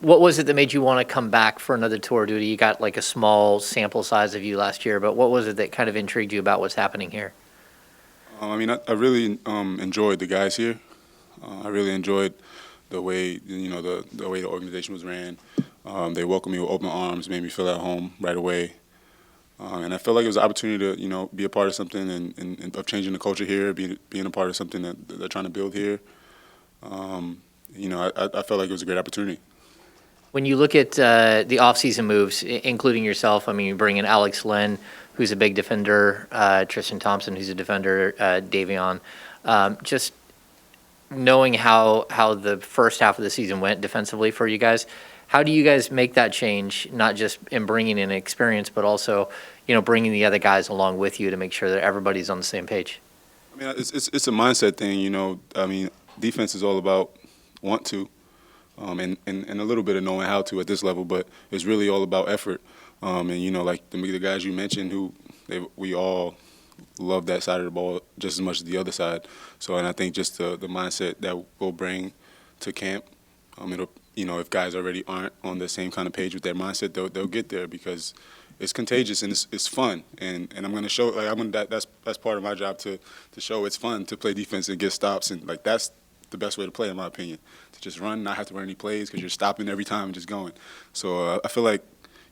What was it that made you want to come back for another tour of duty? You got like a small sample size of you last year, but what was it that kind of intrigued you about what's happening here? I really enjoyed the guys here. I really enjoyed the way the way the organization was ran. They welcomed me with open arms, made me feel at home right away, and I felt like it was an opportunity to be a part of something and of changing the culture here, being a part of something that they're trying to build here. Um, I felt like it was a great opportunity. When you look at the offseason moves, including yourself, I mean, you bring in Alex Len, who's a big defender, Tristan Thompson, who's a defender, Davion. Just knowing how the first half of the season went defensively for you guys, how do you guys make that change? Not just in bringing in experience, but also, bringing the other guys along with you to make sure that everybody's on the same page. I mean, it's a mindset thing. I mean, defense is all about want to. And a little bit of knowing how to at this level, but it's really all about effort. And like the guys you mentioned, we all love that side of the ball just as much as the other side. So, and I think just the mindset that we'll bring to camp, it'll if guys already aren't on the same kind of page with their mindset, they'll get there because it's contagious and it's fun. And I'm gonna show that's part of my job to show it's fun to play defense and get stops, and like that's the best way to play in my opinion, to just run, not have to run any plays because you're stopping every time and just going. So I feel like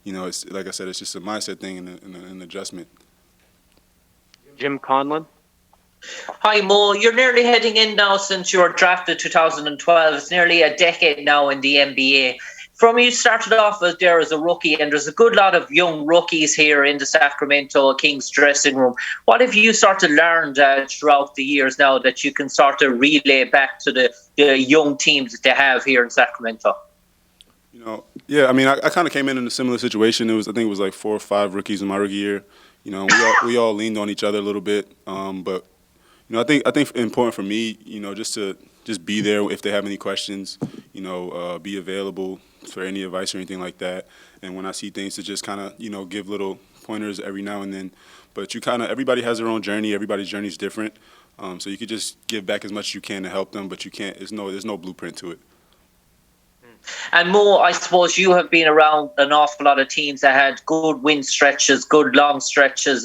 it's like I said, it's just a mindset thing and an adjustment. Jim Conlon. Hi, Mo. You're nearly heading in now since you were drafted 2012. It's nearly a decade now in the NBA. From you started off there as a rookie, and there's a good lot of young rookies here in the Sacramento Kings dressing room. What have you sort of learned throughout the years now that you can sort of relay back to the young teams that they have here in Sacramento? Yeah, I mean, I kind of came in a similar situation. I think it was like 4 or 5 rookies in my rookie year. We all leaned on each other a little bit, but I think important for me, just to be there if they have any questions, be available for any advice or anything like that. And when I see things, to just kind of give little pointers every now and then. But everybody has their own journey. Everybody's journey is different, so you could just give back as much as you can to help them, but you can't. There's no blueprint to it. And Mo, I suppose you have been around an awful lot of teams that had good win stretches, good long stretches,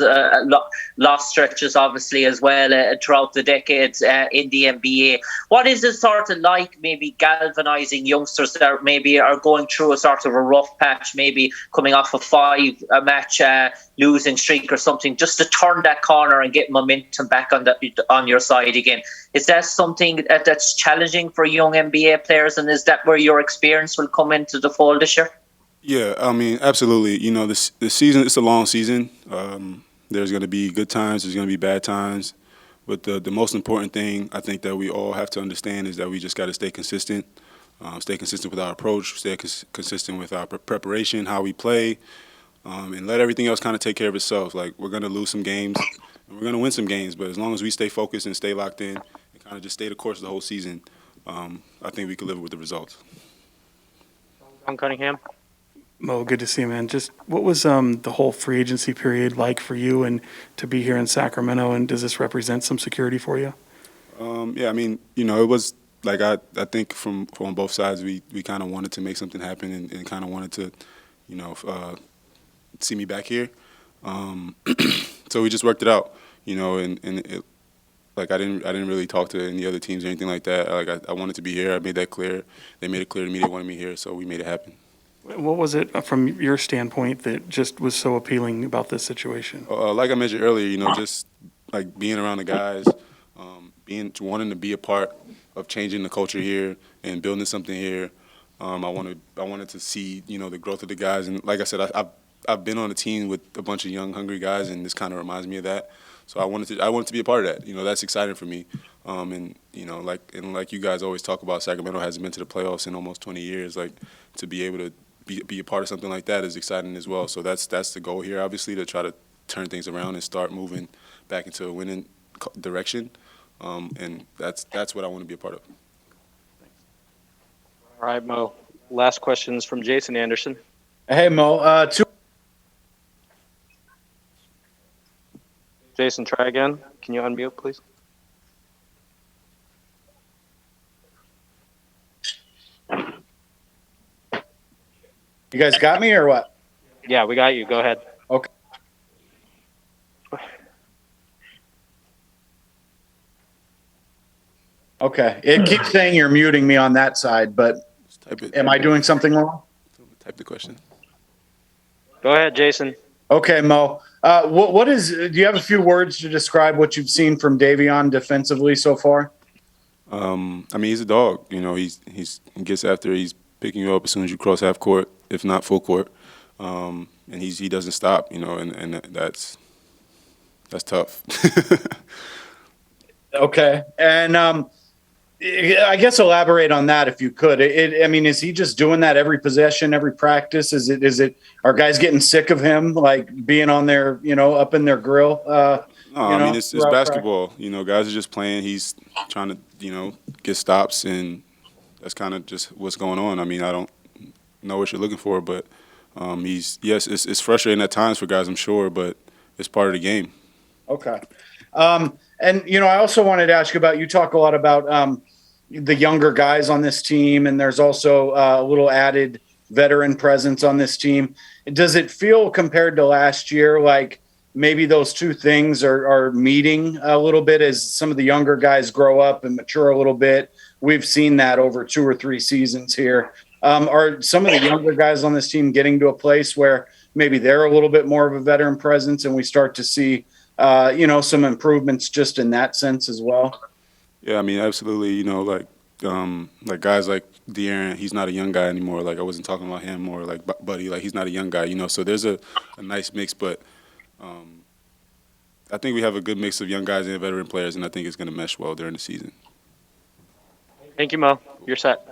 lost stretches, obviously, as well throughout the decades in the NBA. What is it sort of like, maybe galvanizing youngsters that maybe are going through a sort of a rough patch, maybe coming off a 5-match losing streak or something, just to turn that corner and get momentum back on your side again? Is that something that's challenging for young NBA players, and is that where your experience will come into the fold this year? Yeah, I mean, absolutely. The season, it's a long season. There's going to be good times, there's going to be bad times. But the most important thing I think that we all have to understand is that we just got to stay consistent with our approach, stay consistent with our preparation, how we play, and let everything else kind of take care of itself. Like, we're going to lose some games, and we're going to win some games, but as long as we stay focused and stay locked in and kind of just stay the course of the whole season, I think we can live with the results. John Cunningham. Mo, good to see you, man. Just what was the whole free agency period like for you and to be here in Sacramento, and does this represent some security for you? Yeah, I mean, it was like I think from both sides we kind of wanted to make something happen and kind of wanted to, see me back here. So we just worked it out, and it, like I didn't really talk to any other teams or anything like that. Like I wanted to be here. I made that clear. They made it clear to me they wanted me here, so we made it happen. What was it from your standpoint that just was so appealing about this situation? Like I mentioned earlier, just like being around the guys, wanting to be a part of changing the culture here and building something here. I wanted to see the growth of the guys, and like I said, I've been on a team with a bunch of young, hungry guys, and this kind of reminds me of that. So I wanted to be a part of that. That's exciting for me. And like you guys always talk about, Sacramento hasn't been to the playoffs in almost 20 years. Like, to be able to be a part of something like that is exciting as well. So that's the goal here, obviously, to try to turn things around and start moving back into a winning direction. And that's what I want to be a part of. All right, Mo. Last questions from Jason Anderson. Hey, Mo. Jason, try again. Can you unmute, please? You guys got me or what? Yeah, we got you. Go ahead. Okay. Okay. It keeps saying you're muting me on that side, but Just type it. am I doing something wrong? Type the question. Go ahead, Jason. Okay, Mo. Do you have a few words to describe what you've seen from Davion defensively so far? I mean, he's a dog. You know, he gets after. He's picking you up as soon as you cross half court, if not full court, and he doesn't stop. You know, and that's tough. Okay. And I guess elaborate on that if you could. I mean, is he just doing that every possession, every practice? Are guys getting sick of him, like being on their, up in their grill? No, I mean, it's throughout basketball. Guys are just playing. He's trying to, get stops, and that's kind of just what's going on. I mean, I don't know what you're looking for, but it's frustrating at times for guys, I'm sure, but it's part of the game. Okay. And, I also wanted to ask you about, you talk a lot about the younger guys on this team, and there's also a little added veteran presence on this team. Does it feel, compared to last year, like maybe those two things are meeting a little bit as some of the younger guys grow up and mature a little bit? We've seen that over 2 or 3 seasons here. Are some of the younger guys on this team getting to a place where maybe they're a little bit more of a veteran presence and we start to see some improvements just in that sense as well? Yeah, I mean, absolutely. Like guys like De'Aaron, he's not a young guy anymore. Like, I wasn't talking about him, or like Buddy, like he's not a young guy. So there's a nice mix, but I think we have a good mix of young guys and veteran players, and I think it's going to mesh well during the season. Thank you, Mo. You're set.